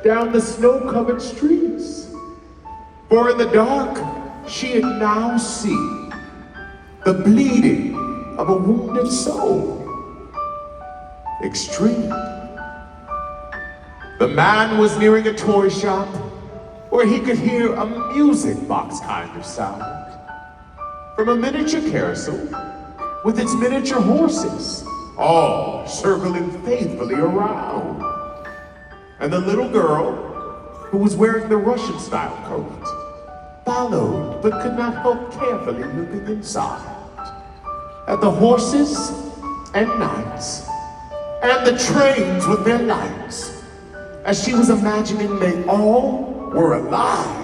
down the snow-covered streets. For in the dark, she had now seen the bleeding of a wounded soul. Extreme. The man was nearing a toy shop where he could hear a music box kind of sound from a miniature carousel with its miniature horses, all circling faithfully around. And the little girl, who was wearing the Russian-style coat, followed but could not help carefully looking inside at the horses and knights and the trains with their lights, as she was imagining they all were alive.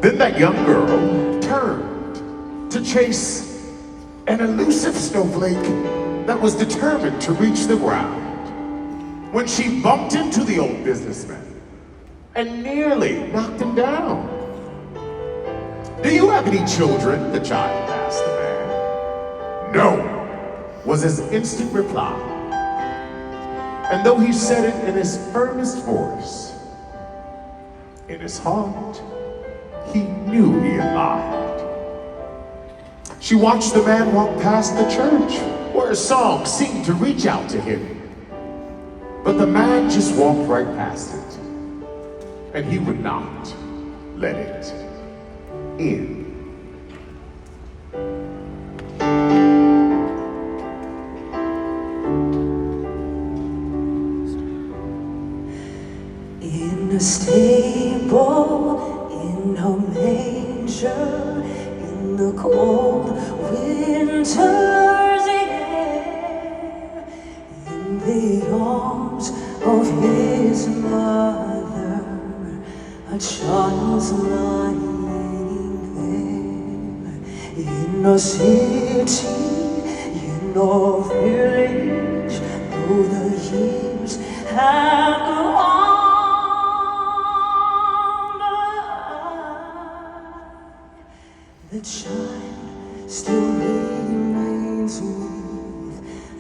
Then that young girl turned to chase an elusive snowflake that was determined to reach the ground when she bumped into the old businessman and nearly knocked him down. "Do you have any children?" the child asked the man. "No," was his instant reply. And though he said it in his firmest voice, in his heart, he knew he had lied. She watched the man walk past the church, where a song seemed to reach out to him. But the man just walked right past it, and he would not let it in. In a stable, in a manger, in the cold winter's air, in the arms of his mother. a child's lying there in a city, in a village, though the years have gone by, the child still remains with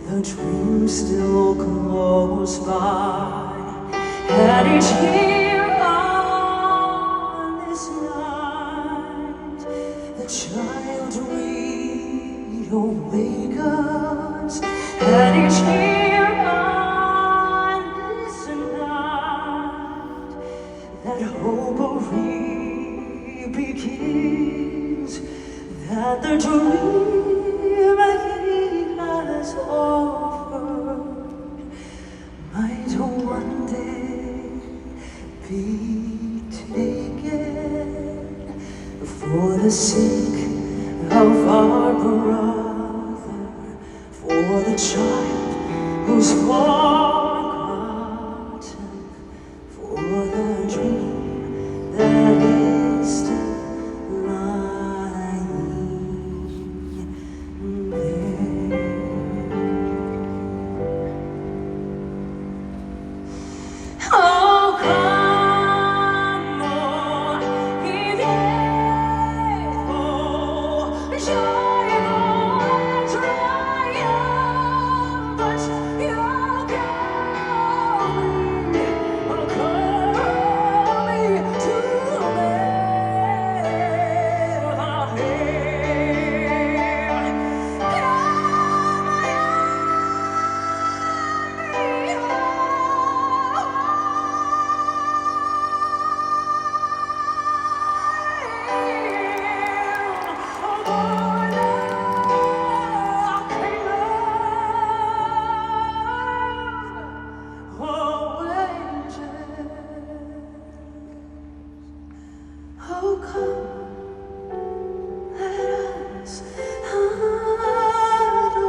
the dream still close by. And each year on this night, the child reawakens. And each year on this night, that hope re-begins, that the dream he has offered might one day be taken for the sake of our brother, for the child who's forgotten, for the dream that is still lying there. Oh, come on, ye faithful, joyful and triumphant, you're coming to Oh, come, let us adore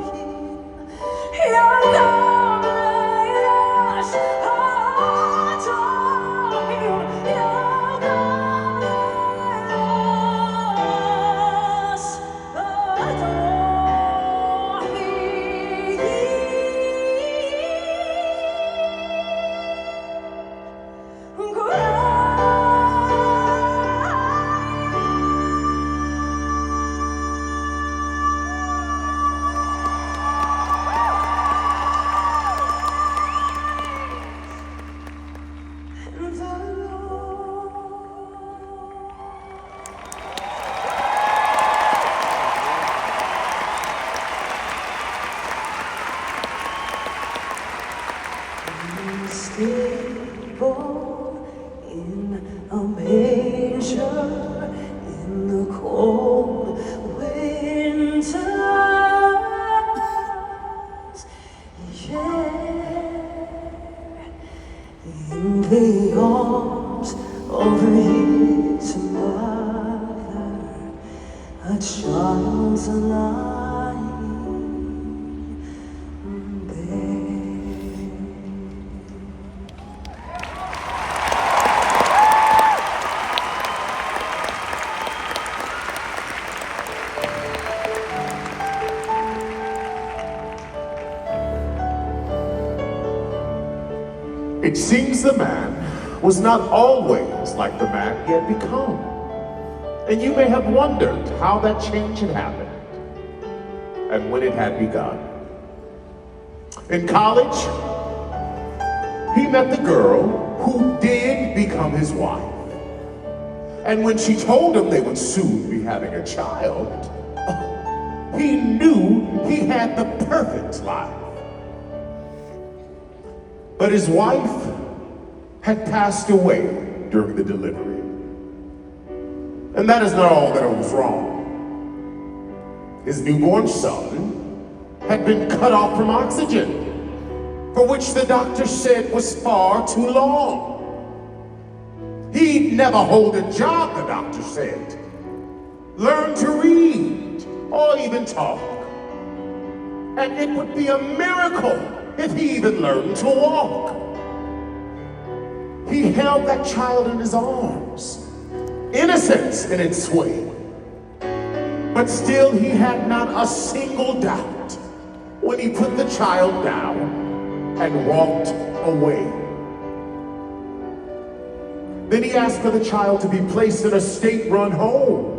Him. Your love, let us adore Him. Your love, let us adore Him. Stable in a manger in the cold winters, yeah, in the arms of his mother, a child's lying there. It seems the man was not always like the man he had become. And you may have wondered how that change had happened and when it had begun. In college, he met the girl who did become his wife. And when she told him they would soon be having a child, he knew he had the perfect life. But his wife had passed away during the delivery. And that is not all that was wrong. His newborn son had been cut off from oxygen, for which the doctor said was far too long. He'd never hold a job, the doctor said, learn to read, or even talk. And it would be a miracle if he even learned to walk. he held that child in his arms, innocence in its sway. But still he had not a single doubt when he put the child down and walked away. Then he asked for the child to be placed in a state-run home.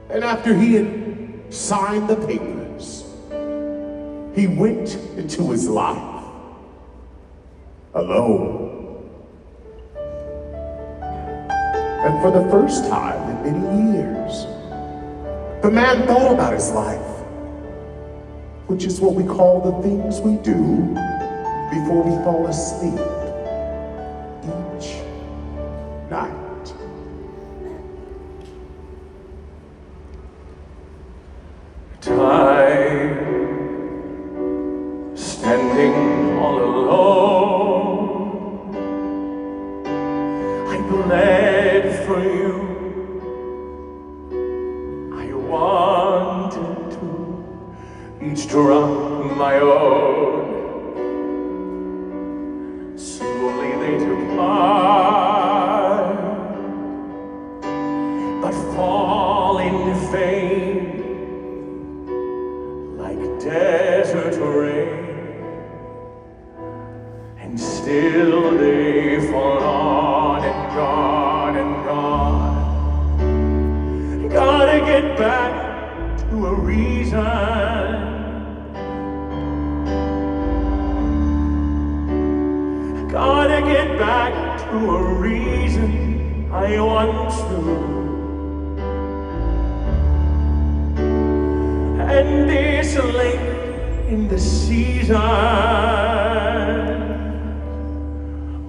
And after he had signed the papers, he went into his life alone. And for the first time in many years, the man thought about his life, which is what we call the things we do before we fall asleep each night. Time, standing all alone, I bled for you. I wanted to, each drop my own. Slowly they took part, but fall in vain. Desert rain, and still they fall on and gone and gone. Gotta get back to a reason. Gotta get back to a reason I want to. And this late in the season,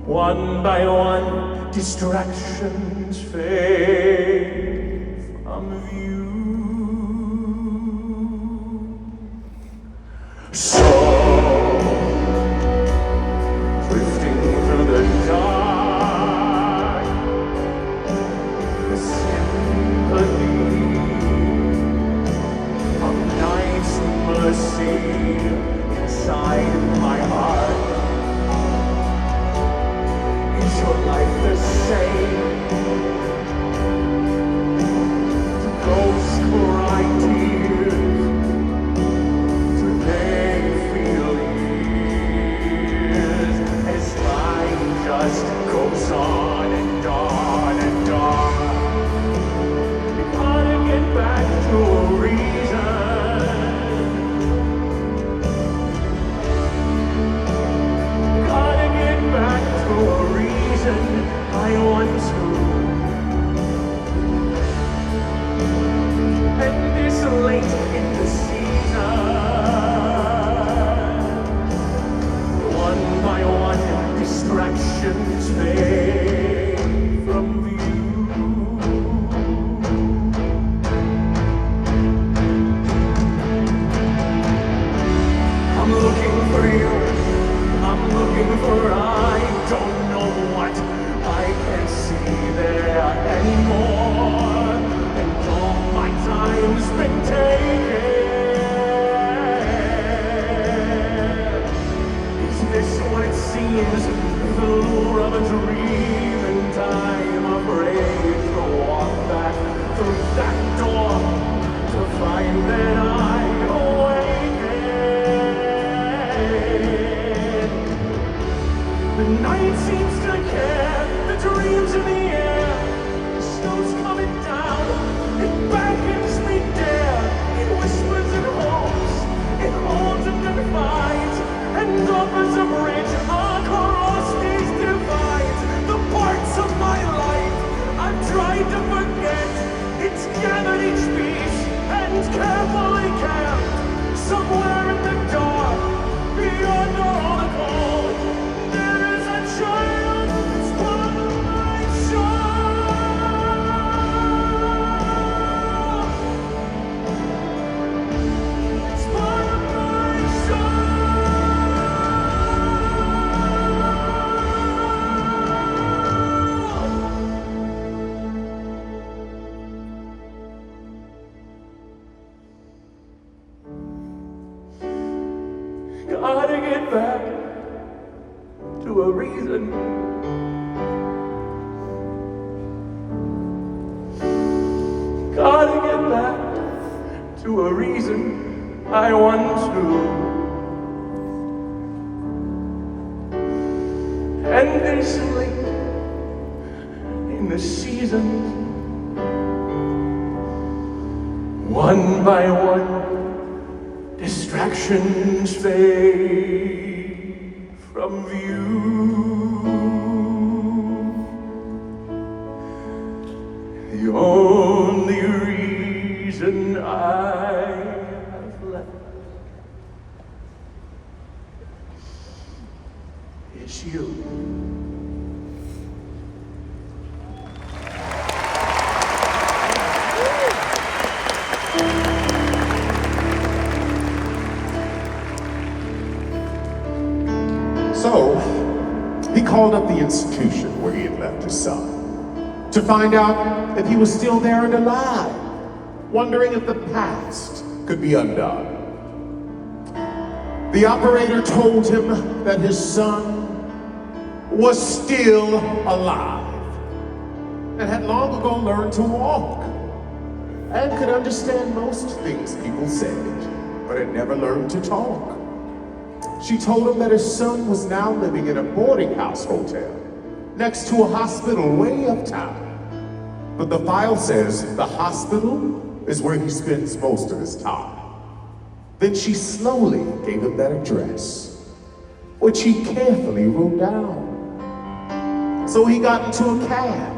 one by one, distractions fade from view. So, drifting through the dark, the sympathy mercy inside my heart. Is your life the same? Do ghosts cry tears? Do they feel years? As time just goes on and on and on. You gotta get back to a reason. I want to. And this late in the season, one by one, distractions fade from view. I'm looking for you. I'm looking for I don't know what. I can't see there anymore, and all my time's been taken. Is this what it seems, the lure of a dream, and I'm afraid to walk back through that door, to find that I'm awakened. The night seems to care, the dreams in the air, the snow's coming down, it beckons me dare, it whispers and hopes, it holds and confides, and offers a bridge across these divides. The parts of my life I've tried to forget, it's gathered each piece and carefully kept, somewhere in the dark, beyond all the cold, there is a child, it's one of my child. reason. Gotta get back to a reason I once knew. And this late in the season, one by one, distractions fade from view. The only reason I have left is you. So, he called up the institution where he had left his son to find out if he was still there and alive, wondering if the past could be undone. The operator told him that his son was still alive and had long ago learned to walk and could understand most things people said, but had never learned to talk. She told him that his son was now living in a boarding house hotel next to a hospital way uptown. But the file says the hospital is where he spends most of his time. Then she slowly gave him that address, which he carefully wrote down. So he got into a cab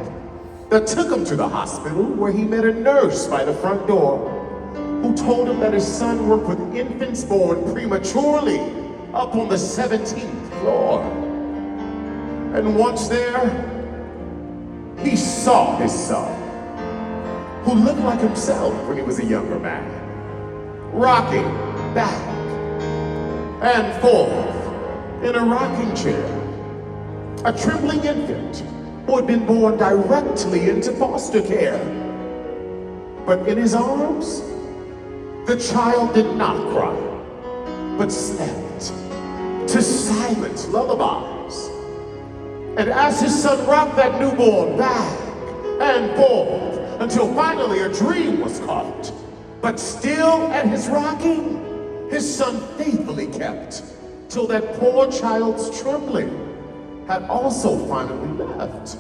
that took him to the hospital, where he met a nurse by the front door who told him that his son worked with infants born prematurely up on the 17th floor. And once there, he saw his son, who looked like himself when he was a younger man, rocking back and forth in a rocking chair, a trembling infant who had been born directly into foster care. But in his arms, the child did not cry, but slept to silent lullabies. And as his son rocked that newborn back and forth until finally a dream was caught, but still at his rocking, his son faithfully kept till that poor child's trembling had also finally left.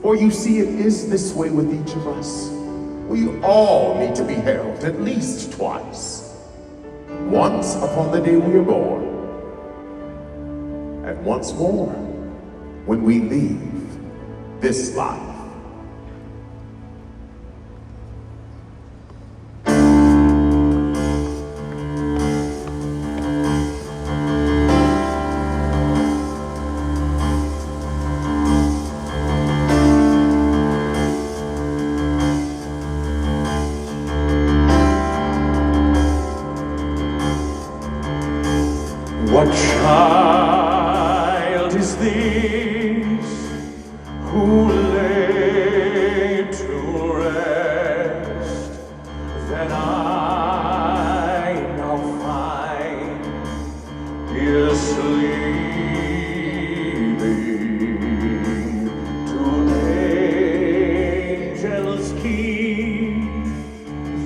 For you see, it is this way with each of us. We all need to be held at least twice. Once upon the day we are born, and once more when we leave this life. What child is this who lay to rest? Then I now find is sleeping. To angels keep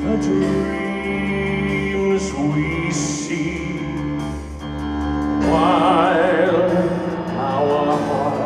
the dreams we see, while our hearts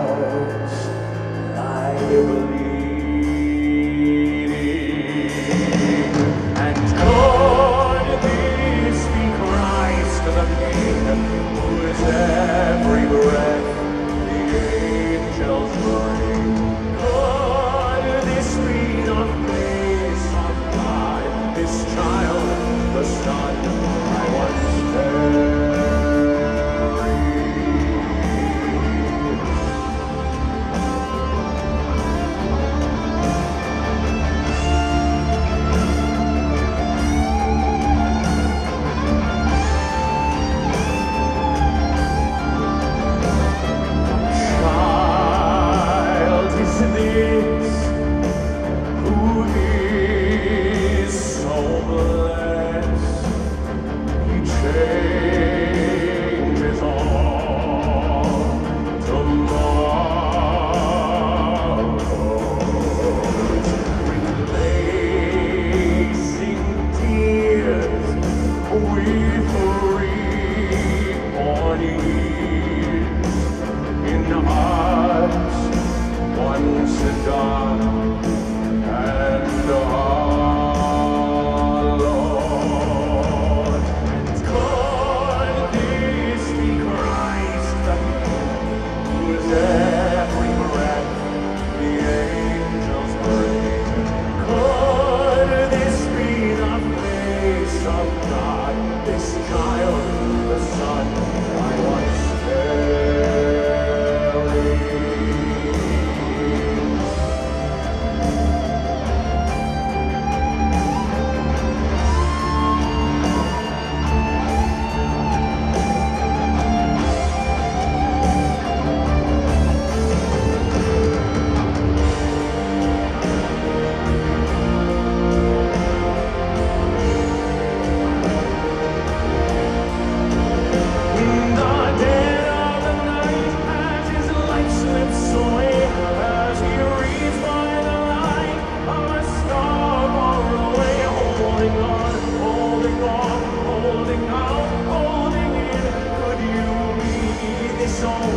soul,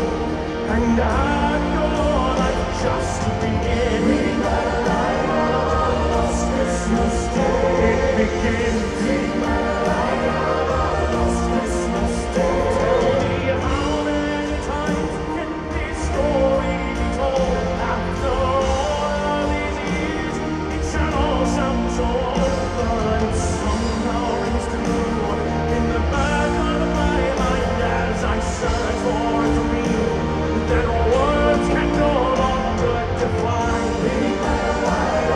and have your life just begin. Ring the light on this Christmas day. It begins. Ring the light on this Christmas day. Tell me how many times can this story be told? After all these years, it shall all sound so old, but it somehow rings true in the back of my mind as I search for a dream that words can no longer define. Ring the light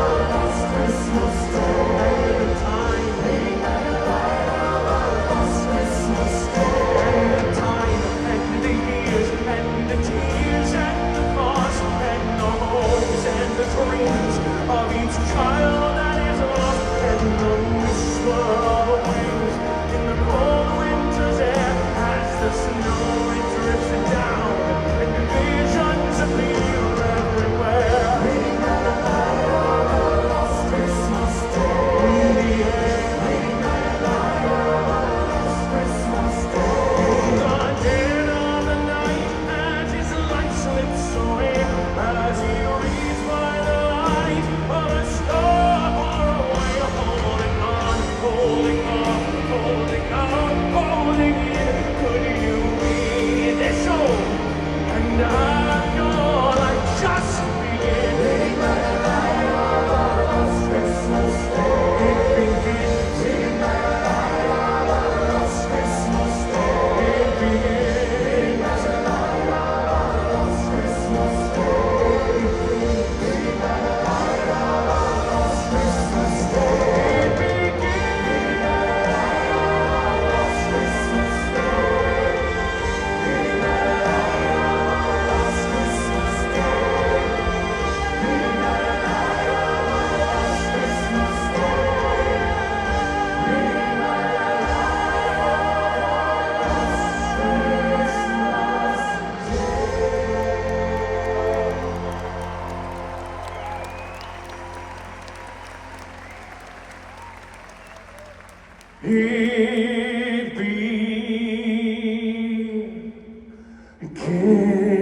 on this Christmas day. And the time. Ring the light on this Christmas day. And the time and the years and the tears and the cost and the hopes and the dreams of each child that is lost, and the whisper of wings in the cold winter's air as the snow it drifts down and visions appear everywhere. Ring the light on this Christmas day. In the air. Ring the light on this Christmas day. In the dead of the night as his light slips away, as he reads by the light of a star far away, holding on, holding on, holding on, holding in. Could you be this old and have your life just begin? Ring the light on this Christmas day. It begins. Ring the light on this Christmas day. It begins. Ring the light on this Christmas day. It begins. Ring the light on this Christmas day. It begins. Ring the light on this Christmas day. Ring the light on this Christmas day. Ring the light on this Christmas day. Ring the light on this Christmas day. It begins.